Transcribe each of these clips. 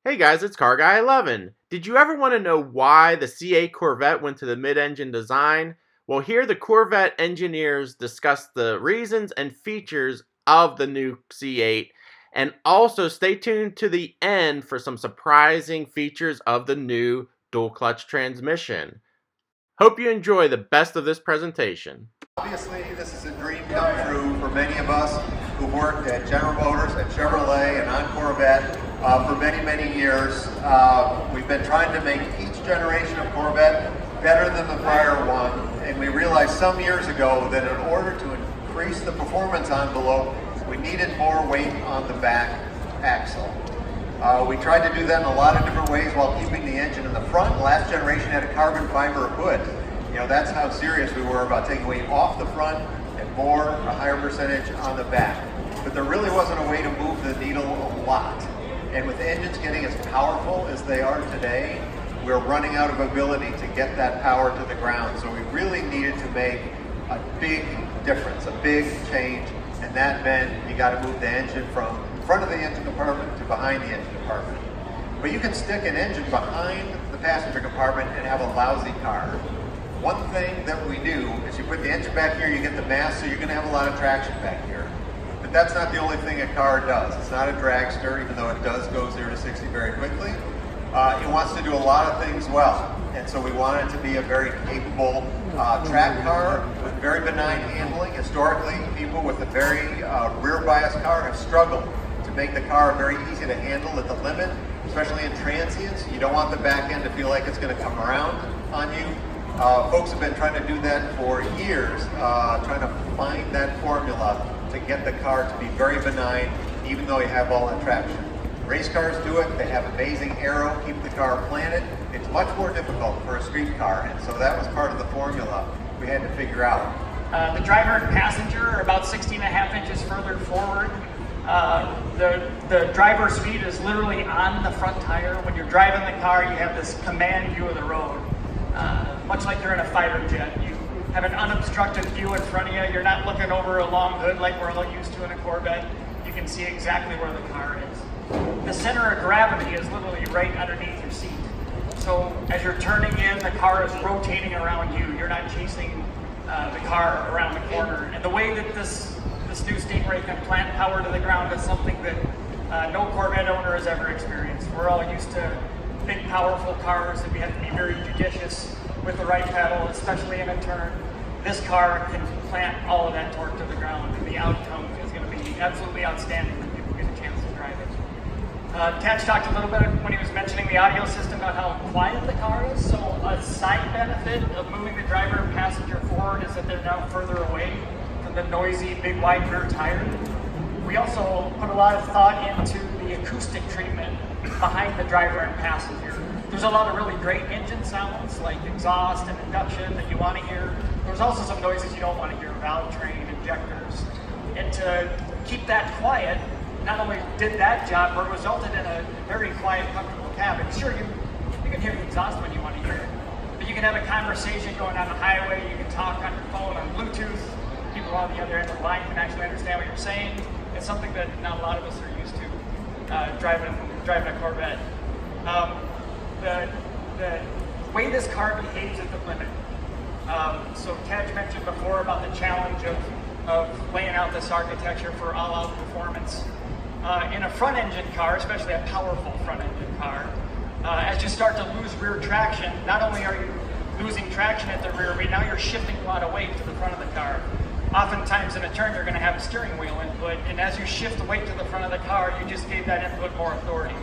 Hey guys, it's Car Guy 11. Did you ever want to know why the C8 Corvette went to the mid-engine design? Well, here the Corvette engineers discuss the reasons and features of the new C8, and also stay tuned to the end for some surprising features of the new dual-clutch transmission. Hope you enjoy the best of this presentation. Obviously, this is a dream come true for many of us who worked at General Motors, at Chevrolet, and on Corvette for many, many years. We've been trying to make each generation of Corvette better than the prior one, and we realized some years ago that in order to increase the performance envelope, we needed more weight on the back axle. We tried to do that in a lot of different ways while keeping the engine in the front. Last generation had a carbon fiber hood. You know, that's how serious we were about taking weight off the front and a higher percentage on the back. But there really wasn't a way to move the needle a lot. And with engines getting as powerful as they are today, we're running out of ability to get that power to the ground. So we really needed to make a big difference, a big change. And that meant you got to move the engine from front of the engine compartment to behind the engine compartment. But you can stick an engine behind the passenger compartment and have a lousy car. One thing that we do is you put the engine back here, you get the mass, so you're going to have a lot of traction back here. But that's not the only thing a car does. It's not a dragster, even though it does go 0 to 60 very quickly. It wants to do a lot of things well. And so we want it to be a very capable track car with very benign handling. Historically, people with a very rear bias car have struggled to make the car very easy to handle at the limit, especially in transients. You don't want the back end to feel like it's going to come around on you. Folks have been trying to do that for years, trying to find that formula to get the car to be very benign, even though you have all that traction. Race cars do it. They have amazing aero, keep the car planted. It's much more difficult for a street car, and so that was part of the formula we had to figure out. The driver and passenger are about 16.5 inches further forward. The driver's feet is literally on the front tire. When you're driving the car, you have this command view of the road. Much like you're in a fighter jet. You have an unobstructed view in front of you. You're not looking over a long hood like we're all used to in a Corvette. You can see exactly where the car is. The center of gravity is literally right underneath your seat. So as you're turning in, the car is rotating around you. You're not chasing the car around the corner. And the way that this new Stingray can plant power to the ground is something that no Corvette owner has ever experienced. We're all used to big, powerful cars, and we have to be very judicious with the right pedal, especially in a turn. This car can plant all of that torque to the ground, and the outcome is going to be absolutely outstanding when people get a chance to drive it. Tatch talked a little bit when he was mentioning the audio system about how quiet the car is. So a side benefit of moving the driver and passenger forward is that they're now further away from the noisy, big, wide rear tire. We also put a lot of thought into the acoustic treatment behind the driver and passenger. There's a lot of really great engine sounds like exhaust and induction that you want to hear. There's also some noises you don't want to hear, valve train, injectors. And to keep that quiet, not only did that job, but resulted in a very quiet, comfortable cabin. Sure, you can hear the exhaust when you want to hear it, but you can have a conversation going on the highway, you can talk on your phone on Bluetooth, people on the other end of the line can actually understand what you're saying. It's something that not a lot of us are used to driving a Corvette. The way this car behaves at the limit. So Taj mentioned before about the challenge of laying out this architecture for all-out performance. In a front-engine car, especially a powerful front-engine car, as you start to lose rear traction, not only are you losing traction at the rear, but now you're shifting a lot of weight to the front of the car. Oftentimes in a turn, you're going to have a steering wheel input, and as you shift the weight to the front of the car, you just gave that input more authority.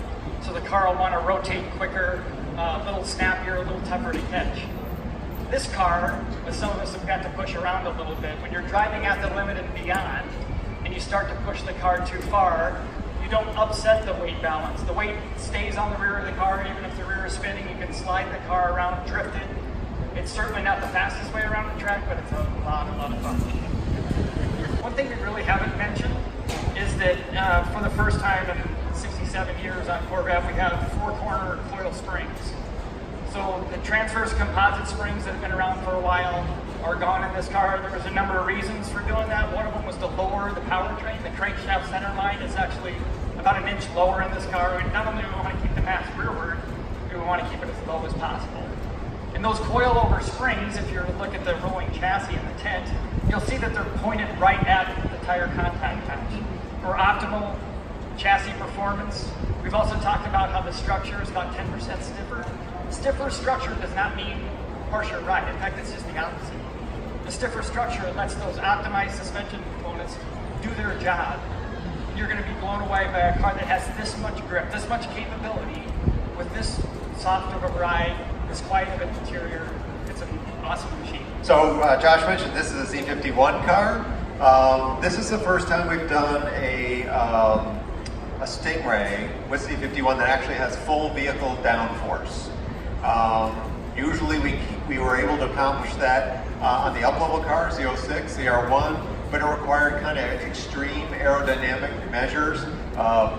So the car will want to rotate quicker, a little snappier, a little tougher to catch. This car, as some of us have got to push around a little bit, when you're driving at the limit and beyond, and you start to push the car too far, you don't upset the weight balance. The weight stays on the rear of the car. Even if the rear is spinning, you can slide the car around, drift it. It's certainly not the fastest way around the track, but it's a lot of fun. One thing we really haven't mentioned is that for the first time in 67 years on Corvette, we have 4-corner coil springs. So the transverse composite springs that have been around for a while are gone in this car. There was a number of reasons for doing that. One of them was to lower the powertrain. The crankshaft center line is actually about an inch lower in this car. And not only do we want to keep the mass springs, if you look at the rolling chassis in the tent, you'll see that they're pointed right at the tire contact patch. For optimal chassis performance, we've also talked about how the structure is about 10% stiffer. Stiffer structure does not mean harsher ride. In fact, it's just the opposite. The stiffer structure lets those optimized suspension components do their job. You're going to be blown away by a car that has this much grip, this much capability, with this soft of a ride, this quiet of an interior. It's an awesome machine. So Josh mentioned this is a Z51 car. This is the first time we've done a Stingray with Z51 that actually has full vehicle downforce. Usually we were able to accomplish that on the up-level cars, the 06, the R1, but it required kind of extreme aerodynamic measures,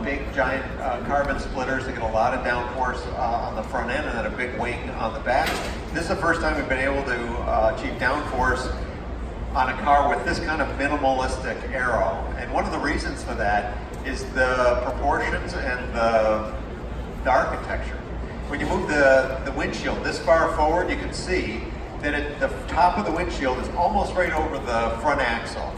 big giant carbon splitters to get a lot of downforce on the front end and then a big wing on the back. This is the first time we've been able to achieve downforce on a car with this kind of minimalistic aero. And one of the reasons for that is the proportions and the architecture. When you move the windshield this far forward, you can see that the top of the windshield is almost right over the front axle.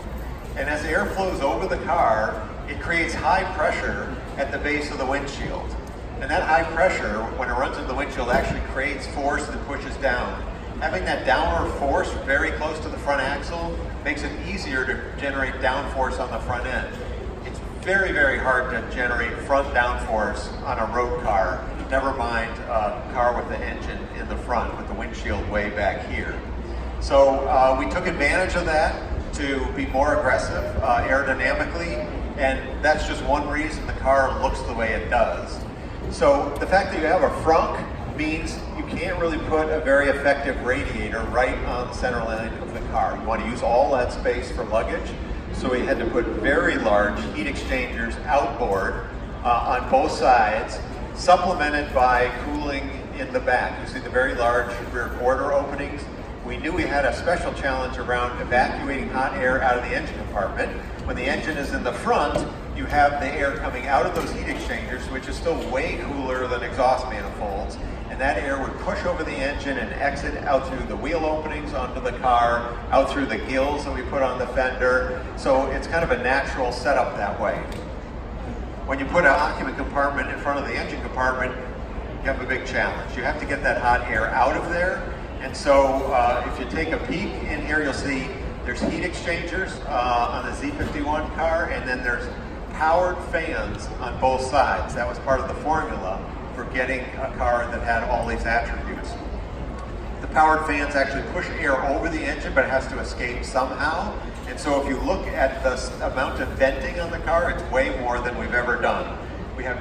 And as air flows over the car, it creates high pressure at the base of the windshield. And that high pressure, when it runs into the windshield, actually creates force that pushes down. Having that downward force very close to the front axle makes it easier to generate downforce on the front end. It's very, very hard to generate front downforce on a road car, never mind a car with the engine in the front with the windshield way back here. So we took advantage of that to be more aggressive aerodynamically, and that's just one reason the car looks the way it does. So the fact that you have a frunk means you can't really put a very effective radiator right on the center line of the car. You want to use all that space for luggage, so we had to put very large heat exchangers outboard on both sides, supplemented by cooling in the back. You see the very large rear quarter openings. We knew we had a special challenge around evacuating hot air out of the engine compartment. When the engine is in the front, you have the air coming out of those heat exchangers, which is still way cooler than exhaust manifolds. And that air would push over the engine and exit out through the wheel openings onto the car, out through the gills that we put on the fender. So it's kind of a natural setup that way. When you put an occupant compartment in front of the engine compartment, you have a big challenge. You have to get that hot air out of there. And so if you take a peek in here, you'll see there's heat exchangers on the Z51 car, and then there's powered fans on both sides. That was part of the formula for getting a car that had all these attributes. The powered fans actually push air over the engine, but it has to escape somehow. And so if you look at the amount of venting on the car, it's way more than we've ever done. We have,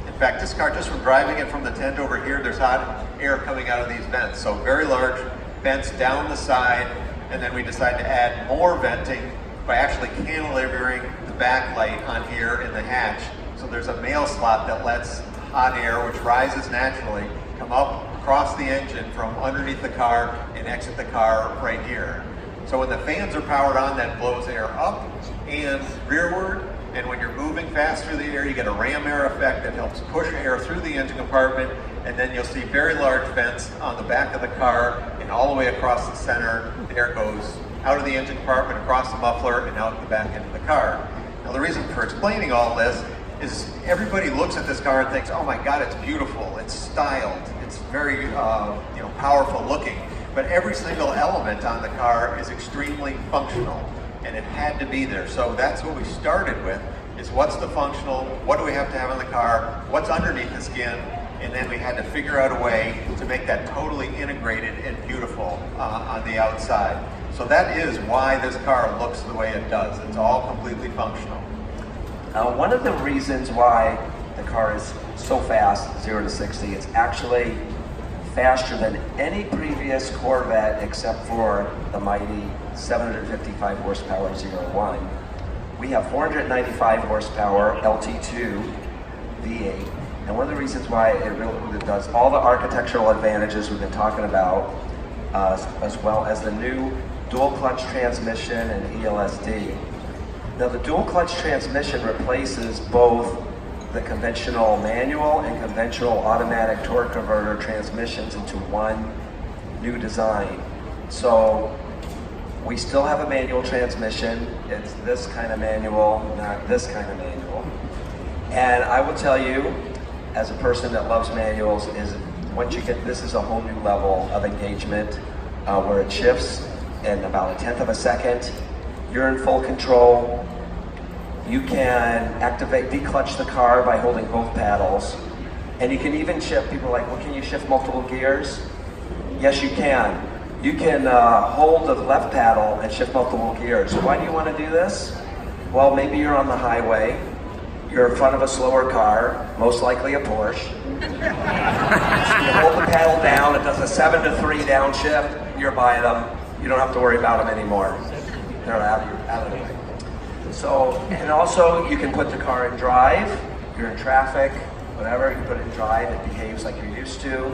in fact, this car, just from driving it from the tent over here, there's hot air coming out of these vents. So very large vents down the side, and then we decided to add more venting by actually cantilevering the backlight on here in the hatch. So there's a mail slot that lets hot air, which rises naturally, come up across the engine from underneath the car and exit the car right here. So when the fans are powered on, that blows air up and rearward. And when you're moving fast through the air, you get a ram air effect that helps push air through the engine compartment. And then you'll see very large vents on the back of the car and all the way across the center. The air goes out of the engine compartment, across the muffler, and out the back end of the car. Now the reason for explaining all this is everybody looks at this car and thinks, oh my God, it's beautiful, it's styled, it's very powerful looking. But every single element on the car is extremely functional, and it had to be there. So that's what we started with, is what's the functional, what do we have to have in the car, what's underneath the skin, and then we had to figure out a way to make that totally integrated and beautiful on the outside. So that is why this car looks the way it does. It's all completely functional. One of the reasons why the car is so fast, 0 to 60, it's actually faster than any previous Corvette except for the mighty 755 horsepower 01. We have 495 horsepower LT2 V8, and one of the reasons why it really does all the architectural advantages we've been talking about, as well as the new dual clutch transmission and ELSD. Now the dual clutch transmission replaces both the conventional manual and conventional automatic torque converter transmissions into one new design. So we still have a manual transmission. It's this kind of manual, not this kind of manual. And I will tell you, as a person that loves manuals, is once you get, this is a whole new level of engagement where it shifts in about 1/10 of a second. You're in full control. You can declutch the car by holding both paddles. And you can even shift. People are like, well, can you shift multiple gears? Yes, you can. You can hold the left paddle and shift multiple gears. Why do you want to do this? Well, maybe you're on the highway. You're in front of a slower car, most likely a Porsche. So you hold the paddle down, it does a 7 to 3 downshift, you're by them. You don't have to worry about them anymore. They're out of the way. So, and also you can put the car in drive. You're in traffic, whatever, you put it in drive, it behaves like you're used to.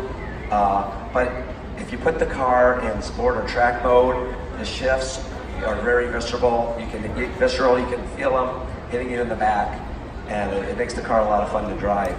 But if you put the car in sport or track mode, the shifts are very visceral. You can feel them hitting you in the back, and it makes the car a lot of fun to drive.